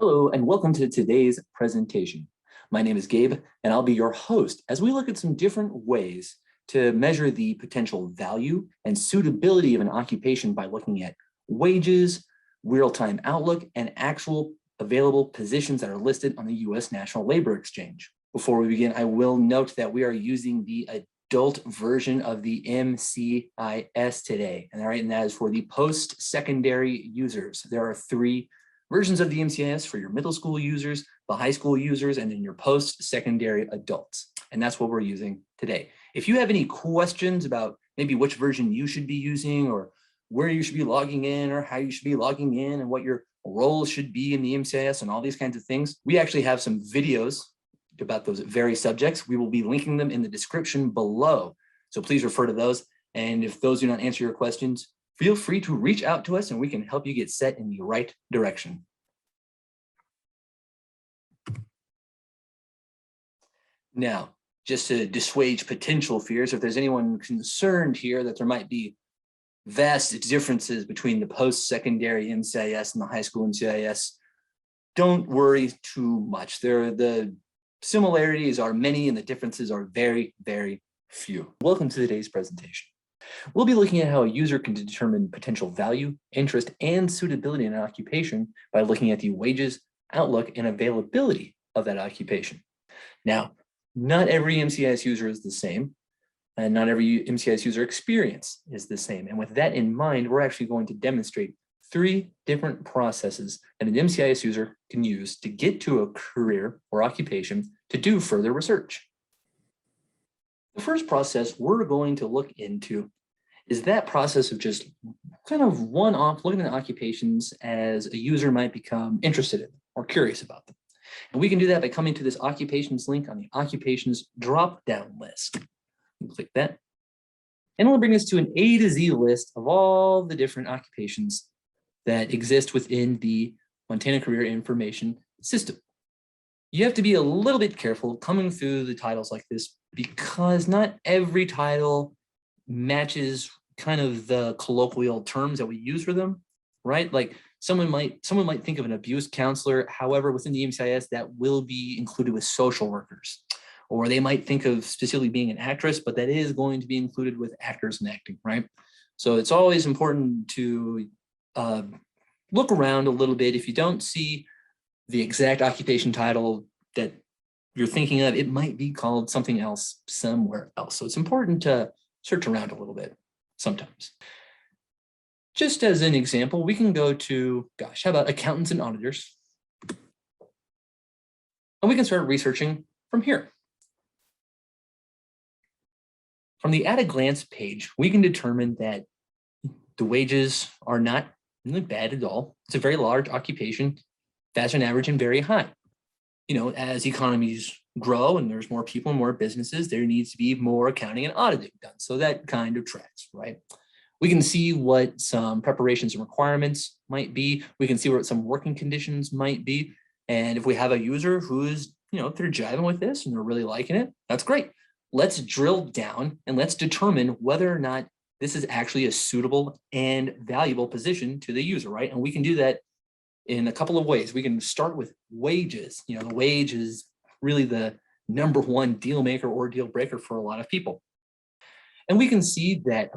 Hello, and welcome to today's presentation. My name is Gabe, and I'll be your host as we look at some different ways to measure the potential value and suitability of an occupation by looking at wages, real-time outlook, and actual available positions that are listed on the U.S. National Labor Exchange. Before we begin, I will note that we are using the adult version of the MCIS today, and that is for the post-secondary users. There are three versions of the MCIS for your middle school users, the high school users, and then your post-secondary adults. And that's what we're using today. If you have any questions about maybe which version you should be using or where you should be logging in or how you should be logging in and what your role should be in the MCIS and all these kinds of things, we actually have some videos about those very subjects. We will be linking them in the description below. So please refer to those. And if those do not answer your questions, feel free to reach out to us and we can help you get set in the right direction. Now, just to dissuade potential fears, if there's anyone concerned here that there might be vast differences between the post-secondary MCIS and the high school MCIS, don't worry too much. The similarities are many and the differences are very, very few. Welcome to today's presentation. We'll be looking at how a user can determine potential value, interest, and suitability in an occupation by looking at the wages, outlook, and availability of that occupation. Now, not every MCIS user is the same, and not every MCIS user experience is the same. And with that in mind, we're actually going to demonstrate three different processes that an MCIS user can use to get to a career or occupation to do further research. The first process we're going to look into is that process of just kind of one-off looking at occupations as a user might become interested in or curious about them. And we can do that by coming to this occupations link on the occupations drop-down list. Click that. And it'll bring us to an A to Z list of all the different occupations that exist within the Montana Career Information System. You have to be a little bit careful coming through the titles like this because not every title matches kind of the colloquial terms that we use for them, right? Like someone might think of an abuse counselor. However, within the MCIS, that will be included with social workers. Or they might think of specifically being an actress, but that is going to be included with actors and acting, right? So it's always important to look around a little bit. If you don't see the exact occupation title that you're thinking of, it might be called something else somewhere else. So it's important to search around a little bit sometimes. Just as an example, we can go to, gosh, how about accountants and auditors? And we can start researching from here. From the at a glance page, we can determine that the wages are not really bad at all. It's a very large occupation, fast on average and very high. You know, as economies grow and there's more people and more businesses, there needs to be more accounting and auditing done. So that kind of tracks, right? We can see what some preparations and requirements might be. We can see what some working conditions might be. And if we have a user who's, if they're jiving with this and they're really liking it, that's great. Let's drill down and let's determine whether or not this is actually a suitable and valuable position to the user, right? And we can do that in a couple of ways. We can start with wages. The wage is really the number one deal maker or deal breaker for a lot of people. And we can see that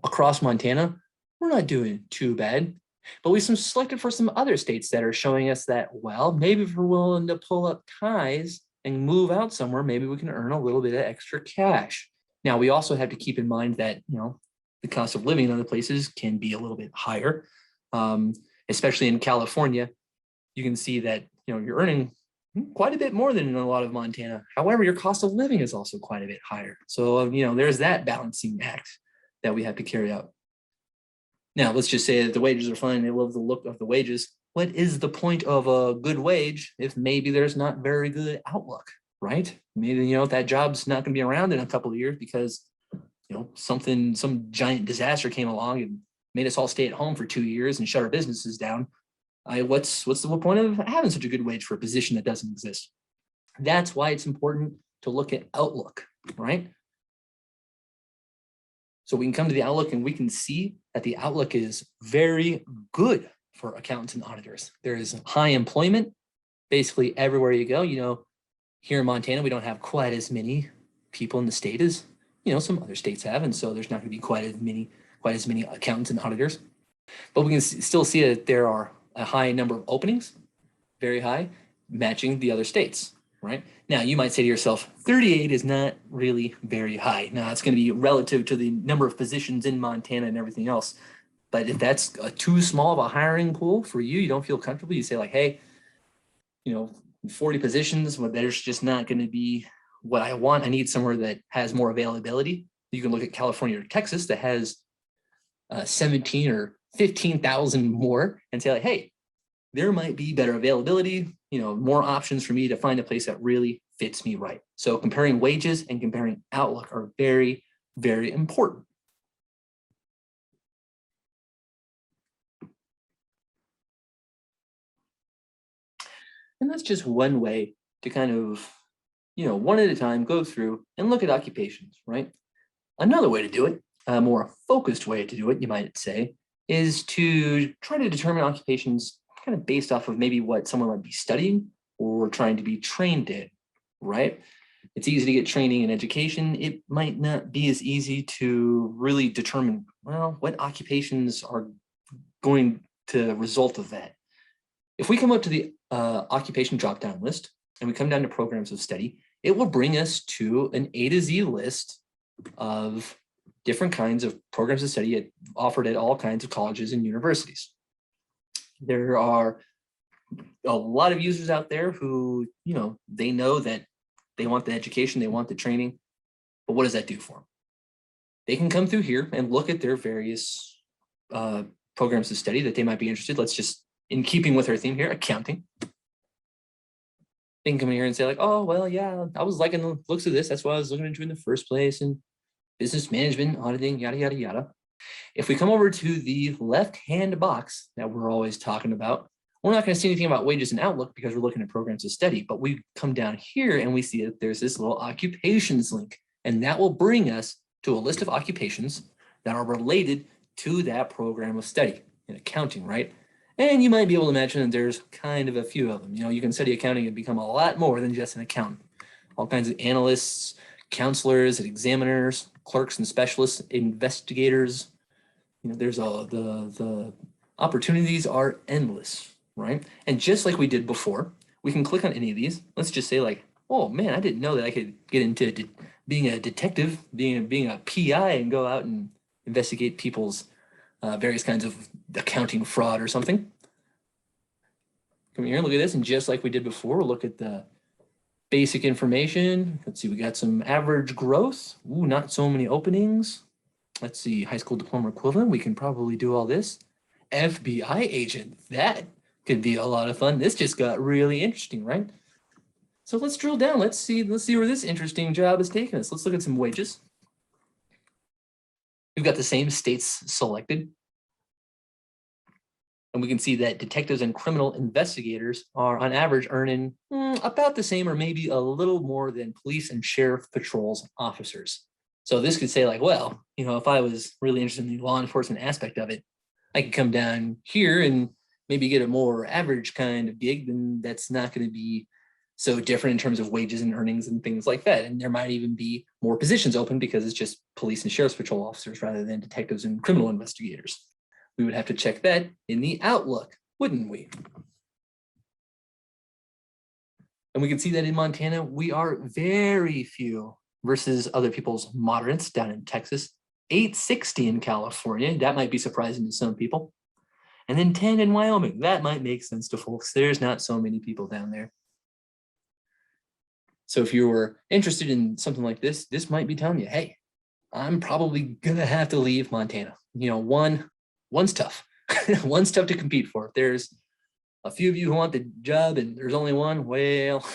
across Montana, we're not doing too bad, but we selected for some other states that are showing us that, well, maybe if we're willing to pull up ties and move out somewhere, maybe we can earn a little bit of extra cash. Now, we also have to keep in mind that, the cost of living in other places can be a little bit higher, especially in California. You can see that, you're earning quite a bit more than in a lot of Montana. However, your cost of living is also quite a bit higher. So, there's that balancing act that we have to carry out. Now, let's just say that the wages are fine. They love the look of the wages. What is the point of a good wage if maybe there's not very good outlook, right? Maybe, that job's not going to be around in a couple of years because, some giant disaster came along and made us all stay at home for 2 years and shut our businesses down. What's the point of having such a good wage for a position that doesn't exist? That's why it's important to look at outlook, right? So we can come to the outlook and we can see that the outlook is very good for accountants and auditors. There is high employment basically everywhere you go. Here in Montana, we don't have quite as many people in the state as some other states have, and so there's not going to be quite as many accountants and auditors. But we can still see that there are a high number of openings, very high, matching the other states, right? Now, you might say to yourself, 38 is not really very high. Now, it's going to be relative to the number of positions in Montana and everything else. But if that's too small of a hiring pool for you, you don't feel comfortable, you say like, hey, 40 positions, but there's just not going to be what I want. I need somewhere that has more availability. You can look at California or Texas that has 17 or 15,000 more and say like, hey, there might be better availability, more options for me to find a place that really fits me right. So comparing wages and comparing outlook are very, very important. And that's just one way to kind of, one at a time, go through and look at occupations, right? Another way to do it, a more focused way to do it, you might say, is to try to determine occupations kind of based off of maybe what someone might be studying or trying to be trained in, right? It's easy to get training in education. It might not be as easy to really determine, well, what occupations are going to result of that. If we come up to the occupation drop-down list and we come down to programs of study, it will bring us to an A to Z list of different kinds of programs of study offered at all kinds of colleges and universities. There are a lot of users out there who, they know that they want the education, they want the training, but what does that do for them? They can come through here and look at their various programs of study that they might be interested. Let's just, in keeping with our theme here, accounting. They can come in here and say like, oh, well, yeah, I was liking the looks of this. That's why I was looking into in the first place, and business management, auditing, yada, yada, yada. If we come over to the left-hand box that we're always talking about, we're not going to see anything about wages and outlook because we're looking at programs of study, but we come down here and we see that there's this little occupations link, and that will bring us to a list of occupations that are related to that program of study in accounting, right? And you might be able to imagine that there's kind of a few of them. You can study accounting and become a lot more than just an accountant. All kinds of analysts, counselors, and examiners, clerks and specialists, investigators. There's the opportunities are endless, right? And just like we did before, we can click on any of these. Let's just say like, oh man, I didn't know that I could get into being a detective, being a PI, and go out and investigate people's various kinds of accounting fraud or something. Come here, look at this, and just like we did before, we'll look at the basic information. Let's see, we got some average growth. Ooh, not so many openings. Let's see, high school diploma equivalent. We can probably do all this. FBI agent, that could be a lot of fun. This just got really interesting, right? So let's drill down. Let's see where this interesting job is taking us. Let's look at some wages. We've got the same states selected. And we can see that detectives and criminal investigators are on average earning about the same or maybe a little more than police and sheriff patrols officers. So this could say like, well, if I was really interested in the law enforcement aspect of it, I could come down here and maybe get a more average kind of gig. Then that's not going to be so different in terms of wages and earnings and things like that. And there might even be more positions open because it's just police and sheriff's patrol officers rather than detectives and criminal investigators. We would have to check that in the Outlook, wouldn't we? And we can see that in Montana, we are very few versus other people's moderates down in Texas, 860 in California. That might be surprising to some people. And then 10 in Wyoming. That might make sense to folks. There's not so many people down there. So if you were interested in something like this, this might be telling you, hey, I'm probably going to have to leave Montana. One's tough. One's tough to compete for. If there's a few of you who want the job and there's only one, well,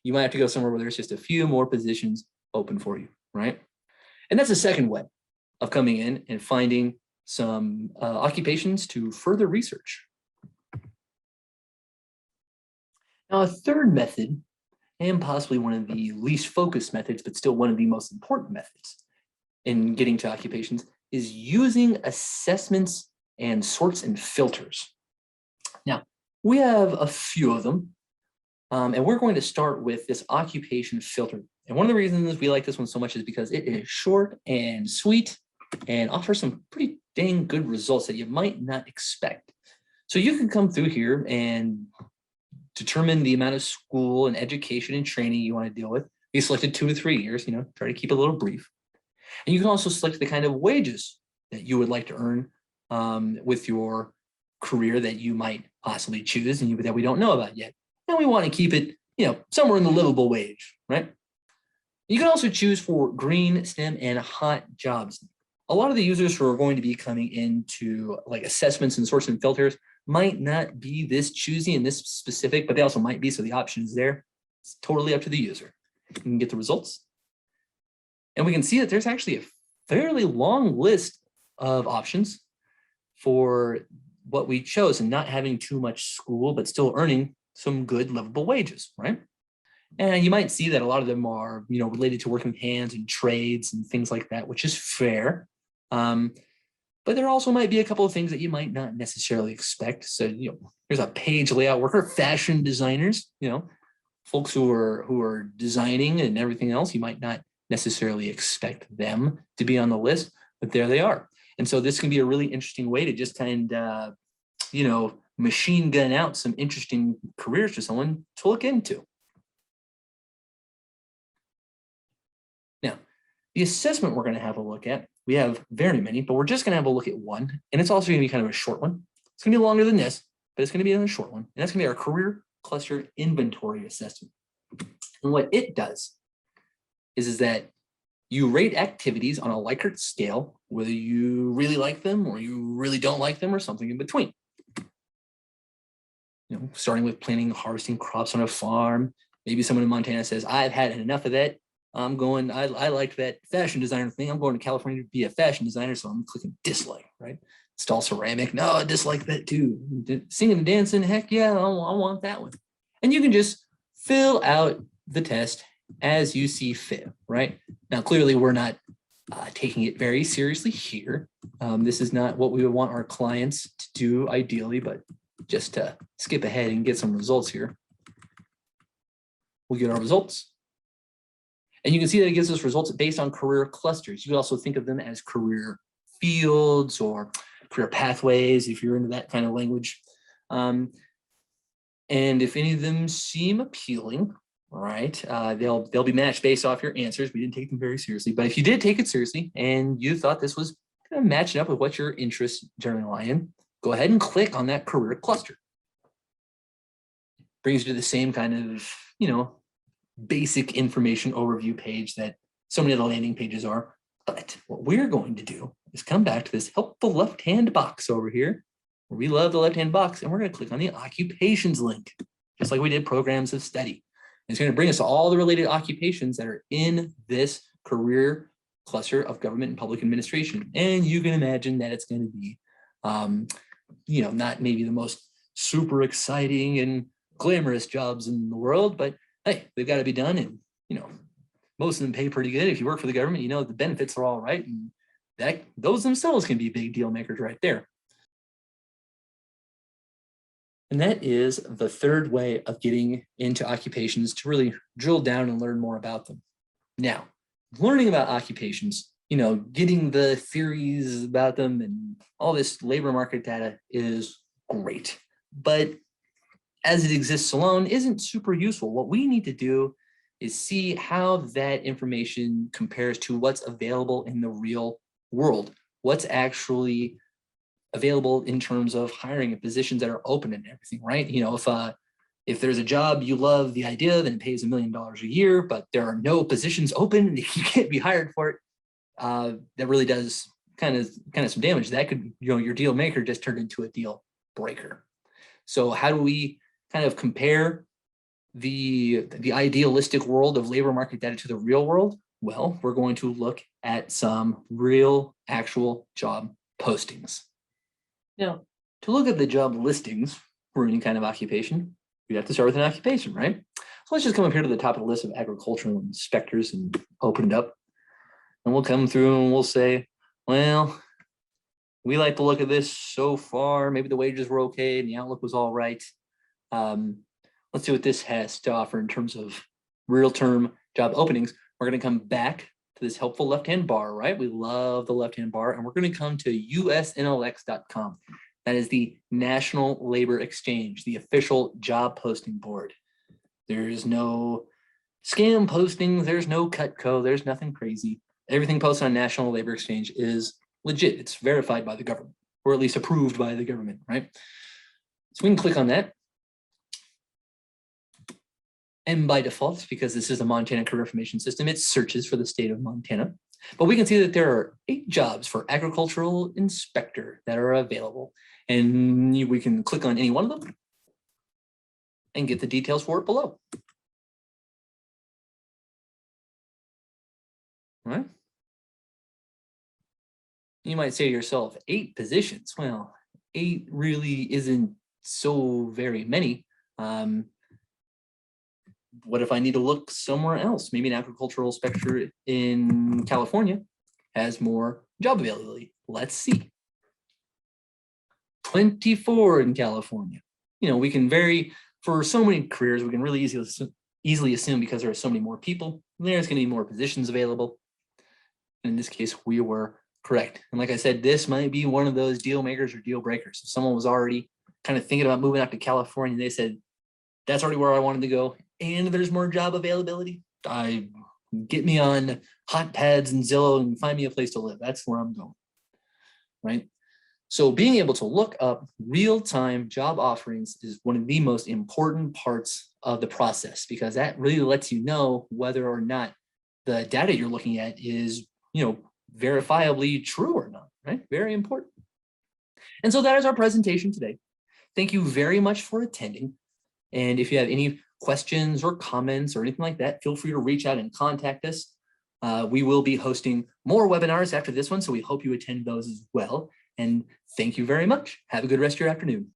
you might have to go somewhere where there's just a few more positions open for you, right? And that's the second way of coming in and finding some occupations to further research. Now, a third method, and possibly one of the least focused methods, but still one of the most important methods in getting to occupations, is using assessments and sorts and filters. Now, we have a few of them, and we're going to start with this occupation filter. And one of the reasons we like this one so much is because it is short and sweet and offers some pretty dang good results that you might not expect. So you can come through here and determine the amount of school and education and training you want to deal with. You selected 2 to 3 years, try to keep it a little brief. And you can also select the kind of wages that you would like to earn with your career that you might possibly choose and that we don't know about yet. And we want to keep it, somewhere in the livable wage, right? You can also choose for green, STEM, and hot jobs. A lot of the users who are going to be coming into like assessments and sorts and filters might not be this choosy and this specific, but they also might be, so the option is there. It's totally up to the user. You can get the results. And we can see that there's actually a fairly long list of options for what we chose and not having too much school, but still earning some good livable wages, right? And you might see that a lot of them are, related to working with hands and trades and things like that, which is fair. But there also might be a couple of things that you might not necessarily expect. So, there's a page layout worker, fashion designers, folks who are designing and everything else. You might not necessarily expect them to be on the list, but there they are. And so this can be a really interesting way to just kind of, machine gun out some interesting careers for someone to look into. Now, the assessment we're going to have a look at, we have very many, but we're just going to have a look at one. And it's also going to be kind of a short one. It's going to be longer than this, but it's going to be a short one. And that's going to be our career cluster inventory assessment. And what it does is that you rate activities on a Likert scale, whether you really like them or you really don't like them or something in between. Starting with planting, harvesting crops on a farm. Maybe someone in Montana says, I've had enough of that. I liked that fashion designer thing. I'm going to California to be a fashion designer, so I'm clicking dislike, right? Install ceramic. No, I dislike that too. Singing and dancing, heck yeah, I want that one. And you can just fill out the test as you see fit, right? Now, clearly we're not taking it very seriously here. This is not what we would want our clients to do ideally, but just to skip ahead and get some results here. We'll get our results. And you can see that it gives us results based on career clusters. You can also think of them as career fields or career pathways if you're into that kind of language. And if any of them seem appealing, right, they'll be matched based off your answers. We didn't take them very seriously, but if you did take it seriously and you thought this was kind of matching up with what your interests generally lie in, go ahead and click on that career cluster. Brings you to the same kind of, basic information overview page that so many of the landing pages are. But what we're going to do is come back to this helpful left-hand box over here, where we love the left-hand box, and we're going to click on the occupations link, just like we did programs of study. And it's going to bring us to all the related occupations that are in this career cluster of government and public administration. And you can imagine that it's going to be, not maybe the most super exciting and glamorous jobs in the world, but hey, they've got to be done. And, most of them pay pretty good. If you work for the government, the benefits are all right. And those themselves can be big deal makers right there. And that is the third way of getting into occupations to really drill down and learn more about them. Now, learning about occupations, getting the theories about them and all this labor market data is great. But as it exists alone isn't super useful. What we need to do is see how that information compares to what's available in the real world. What's actually available in terms of hiring and positions that are open and everything, right? If there's a job you love the idea, then it pays $1 million a year, but there are no positions open, you can't be hired for it. That really does kind of some damage. That could, your deal maker just turned into a deal breaker. So how do we kind of compare the idealistic world of labor market data to the real world? Well, we're going to look at some real actual job postings. Now, to look at the job listings for any kind of occupation, we'd have to start with an occupation, right? So let's just come up here to the top of the list of agricultural inspectors and open it up. And we'll come through and we'll say, well, we like to look at this so far. Maybe the wages were okay and the outlook was all right. Let's see what this has to offer in terms of real-term job openings. We're going to come back to this helpful left-hand bar, right? We love the left-hand bar, and we're going to come to USNLX.com. That is the National Labor Exchange, the official job posting board. There's no scam postings, there's no Cutco, there's nothing crazy. Everything posted on National Labor Exchange is legit. It's verified by the government, or at least approved by the government, right? So we can click on that. And by default, because this is a Montana Career Information System, it searches for the state of Montana. But we can see that there are 8 jobs for agricultural inspector that are available. And we can click on any one of them and get the details for it below. All right. You might say to yourself, 8 positions. Well, 8 really isn't so very many. What if I need to look somewhere else? Maybe an agricultural inspector in California has more job availability. Let's see. 24 in California. You know, we can vary for so many careers. We can really easily assume because there are so many more people, there's going to be more positions available. And in this case, we were correct. And like I said, this might be one of those deal makers or deal breakers. If someone was already kind of thinking about moving out to California, and they said, that's already where I wanted to go, and there's more job availability, get me on Hot Pads and Zillow and find me a place to live. That's where I'm going, right? So being able to look up real-time job offerings is one of the most important parts of the process, because that really lets you know whether or not the data you're looking at is, you know, verifiably true or not, right? Very important. And so that is our presentation today. Thank you very much for attending. And if you have any questions or comments or anything like that, feel free to reach out and contact us. We will be hosting more webinars after this one, so we hope you attend those as well. And thank you very much. Have a good rest of your afternoon.